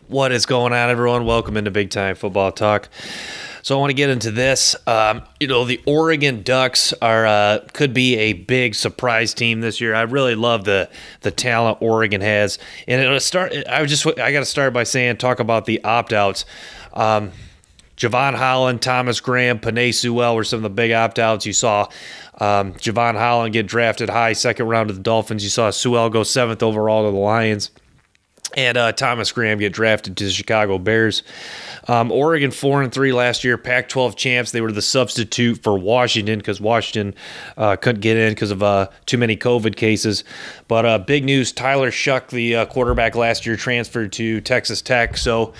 What is going on, everyone? Welcome into Big Time Football Talk. So I want to get into this. The Oregon Ducks could be a big surprise team this year. I really love the talent Oregon has, and I got to start by talk about the opt-outs. Javon Holland, Thomas Graham, Penei Sewell were some of the big opt-outs. You saw Javon Holland get drafted high, second round to the Dolphins. You saw Sewell go 7th overall to the Lions. And Thomas Graham get drafted to the Chicago Bears. Oregon 4-3 last year, Pac-12 champs. They were the substitute for Washington because Washington couldn't get in because of too many COVID cases. But big news, Tyler Shuck, the quarterback last year, transferred to Texas Tech. So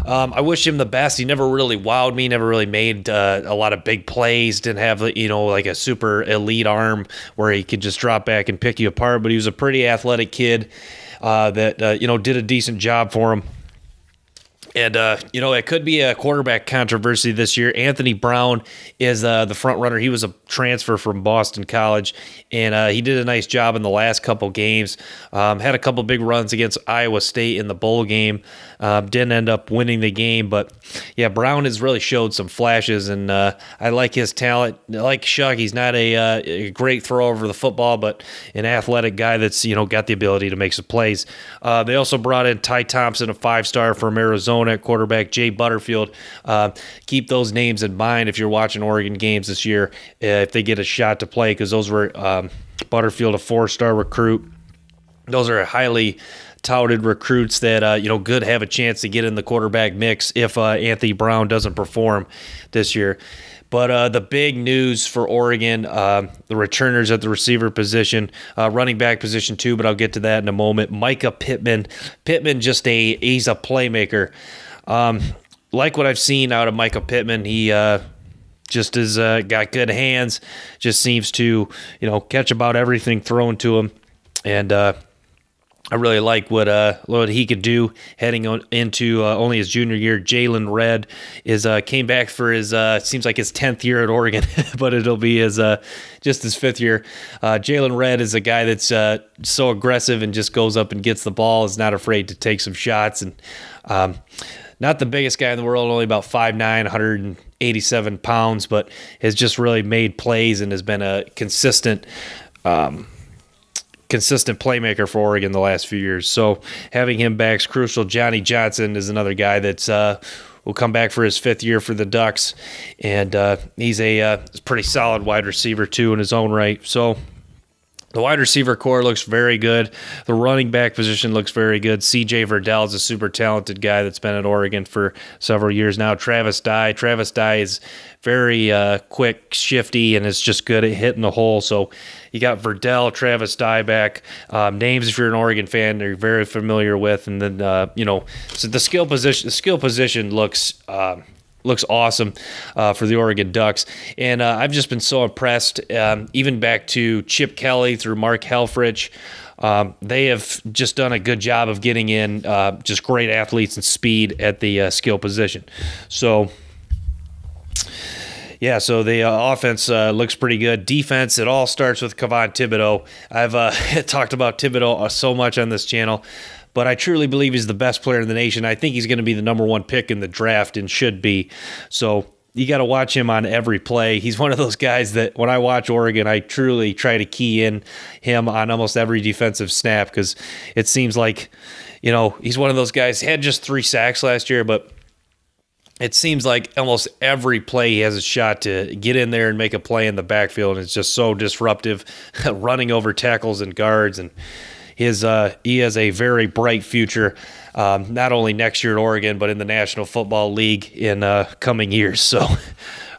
I wish him the best. He never really wowed me, never really made a lot of big plays, didn't have like a super elite arm where he could just drop back and pick you apart. But he was a pretty athletic kid. That did a decent job for him. And, it could be a quarterback controversy this year. Anthony Brown is the front runner. He was a transfer from Boston College, and he did a nice job in the last couple games. Had a couple big runs against Iowa State in the bowl game. Didn't end up winning the game, but, yeah, Brown has really showed some flashes, and I like his talent. Like Shuck, he's not a great thrower over the football, but an athletic guy that's, got the ability to make some plays. They also brought in Ty Thompson, a 5-star from Arizona at quarterback, Jay Butterfield. Keep those names in mind if you're watching Oregon games this year, if they get a shot to play, because those were Butterfield, a 4-star recruit. Those are highly touted recruits that could have a chance to get in the quarterback mix if Anthony Brown doesn't perform this year. But the big news for Oregon, the returners at the receiver position, running back position too, but I'll get to that in a moment. Micah Pittman. He's a playmaker. Like what I've seen out of Micah Pittman, he just has got good hands, just seems to, catch about everything thrown to him. And I really like what he could do heading into only his junior year. Jalen Redd came back for his seems like his 10th year at Oregon, but it'll be just his 5th year. Jalen Redd is a guy that's so aggressive and just goes up and gets the ball, is not afraid to take some shots, and not the biggest guy in the world, only about 5'9", 187 pounds, but has just really made plays and has been a consistent playmaker for Oregon the last few years. So having him back is crucial. Johnny Johnson is another guy that's will come back for his 5th year for the Ducks, and he's a pretty solid wide receiver too in his own right. So the wide receiver core looks very good. The running back position looks very good. C.J. Verdell is a super talented guy that's been at Oregon for several years now. Travis Dye is very quick, shifty, and is just good at hitting the hole. So you got Verdell, Travis Dye back. Names, if you're an Oregon fan, you're very familiar with. And then, so the skill position looks awesome for the Oregon Ducks. And I've just been so impressed, even back to Chip Kelly through Mark Helfrich. They have just done a good job of getting in just great athletes and speed at the skill position. So, yeah, so the offense looks pretty good. Defense, it all starts with Kayvon Thibodeaux. I've talked about Thibodeaux so much on this channel, but I truly believe he's the best player in the nation. I think he's going to be the number 1 pick in the draft and should be. So you got to watch him on every play. He's one of those guys that when I watch Oregon, I truly try to key in him on almost every defensive snap, because it seems like, he's one of those guys. He had just 3 sacks last year, but it seems like almost every play he has a shot to get in there and make a play in the backfield, and it's just so disruptive, running over tackles and guards, and he has a very bright future, not only next year at Oregon, but in the National Football League in coming years. So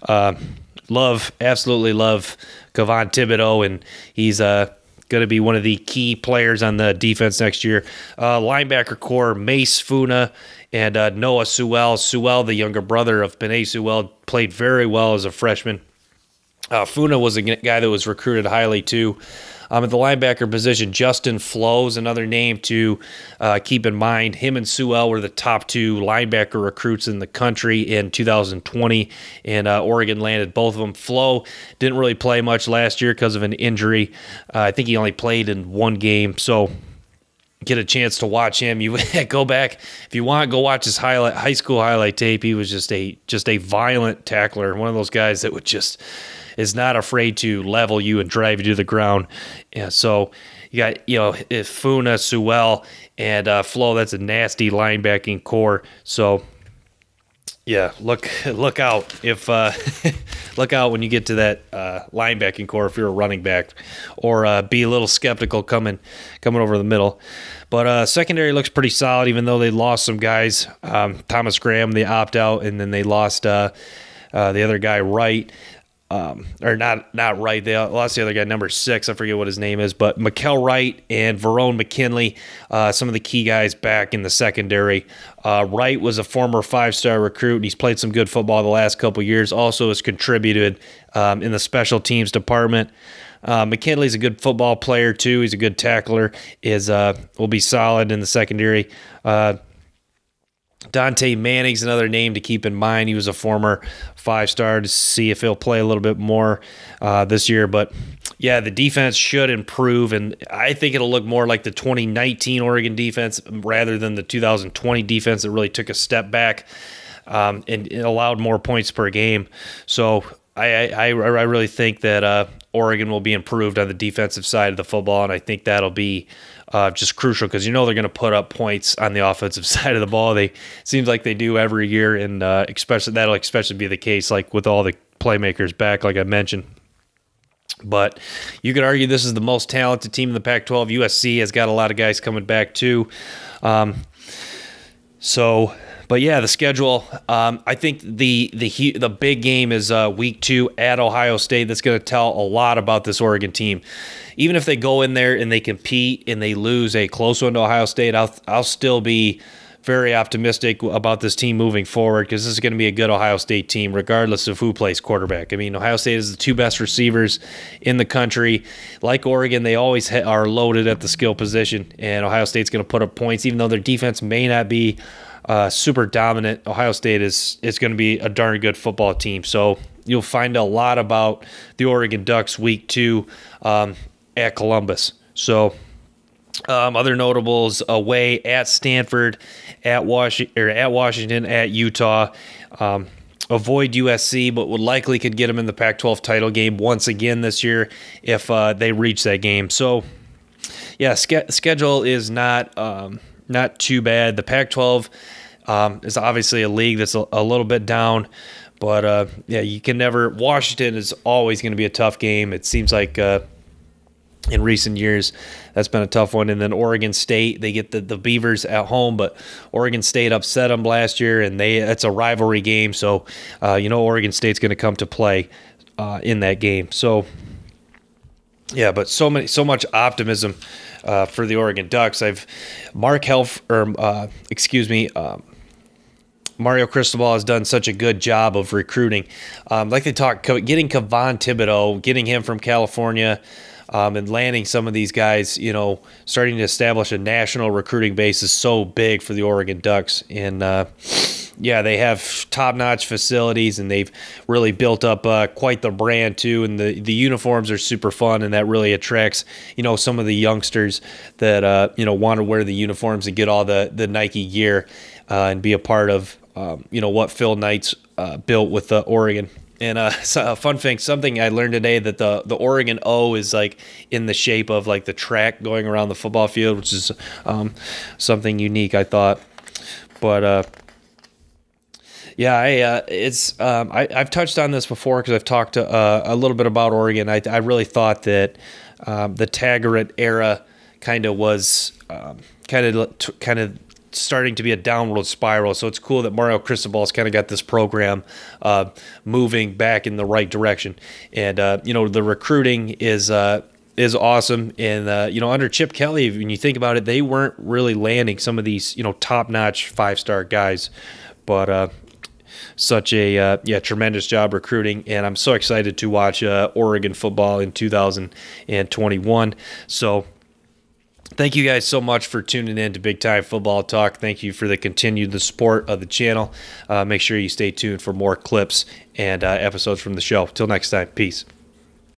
absolutely love Kayvon Thibodeaux, and he's going to be one of the key players on the defense next year. Linebacker core, Mace Funa and Noah Sewell. Sewell, the younger brother of Penei Sewell, played very well as a freshman. Funa was a guy that was recruited highly too. At the linebacker position, Justin Flowe's another name to keep in mind. Him and Sewell were the top 2 linebacker recruits in the country in 2020, and Oregon landed both of them. Flowe didn't really play much last year because of an injury. I think he only played in 1 game. So get a chance to watch him, you go back if you want. Go watch his high school highlight tape. He was just a violent tackler, one of those guys that is not afraid to level you and drive you to the ground. Yeah, so you got Funa, Sewell, and Flo. That's a nasty linebacking core. So yeah, look out if look out when you get to that linebacking core if you're a running back, or be a little skeptical coming over the middle. But secondary looks pretty solid, even though they lost some guys. Thomas Graham, they opt out, and then they lost the other guy, Wright. Or not Wright. They lost the other guy, number 6. I forget what his name is, but Wright and Verone McKinley, some of the key guys back in the secondary. Wright was a former 5-star recruit, and he's played some good football the last couple years. Also has contributed in the special teams department. McKinley's a good football player too. He's a good tackler. Will be solid in the secondary. Dante Manning's another name to keep in mind. He was a former 5-star, to see if he'll play a little bit more this year. But yeah, the defense should improve, and I think it'll look more like the 2019 Oregon defense rather than the 2020 defense that really took a step back and it allowed more points per game. So I really think that Oregon will be improved on the defensive side of the football, and I think that'll be just crucial, because they're going to put up points on the offensive side of the ball. Seems like they do every year, and that'll especially be the case like with all the playmakers back, like I mentioned. But you could argue this is the most talented team in the Pac-12. USC has got a lot of guys coming back too. But yeah, the schedule. I think the big game is week 2 at Ohio State. That's going to tell a lot about this Oregon team. Even if they go in there and they compete and they lose a close one to Ohio State, I'll still be very optimistic about this team moving forward, because this is going to be a good Ohio State team regardless of who plays quarterback. I mean, Ohio State is the 2 best receivers in the country. Like Oregon, they always are loaded at the skill position, and Ohio State's going to put up points. Even though their defense may not be super dominant, Ohio State is going to be a darn good football team. So you'll find a lot about the Oregon Ducks week 2 at Columbus. So other notables: away at Stanford, at Washington, at Utah. Avoid USC, but likely could get them in the Pac-12 title game once again this year if they reach that game. So yeah, schedule is not too bad. The Pac-12 is obviously a league that's a little bit down, but yeah, you can never. Washington is always going to be a tough game. It seems like in recent years that's been a tough one. And then Oregon State, they get the Beavers at home, but Oregon State upset them last year, and it's a rivalry game. So Oregon State's going to come to play in that game. So yeah, but so much optimism for the Oregon Ducks. Mario Cristobal has done such a good job of recruiting. Like they talk, getting Kevon Thibodeau, getting him from California, and landing some of these guys, starting to establish a national recruiting base is so big for the Oregon Ducks. And yeah, they have top-notch facilities, and they've really built up quite the brand too. And the uniforms are super fun, and that really attracts some of the youngsters that want to wear the uniforms and get all the Nike gear and be a part of what Phil Knight's built with Oregon. And so a fun thing, something I learned today, that the Oregon O is like in the shape of like the track going around the football field, which is something unique, I thought. But yeah, I've touched on this before because I've talked a little bit about Oregon. I really thought that the Taggart era kind of was kind of starting to be a downward spiral. So it's cool that Mario Cristobal's kind of got this program moving back in the right direction. And the recruiting is awesome. And under Chip Kelly, when you think about it, they weren't really landing some of these top-notch 5-star guys, but such a tremendous job recruiting. And I'm so excited to watch Oregon football in 2021. So thank you guys so much for tuning in to Big Time Football Talk. Thank you for the continued support of the channel. Make sure you stay tuned for more clips and episodes from the show. Till next time, peace.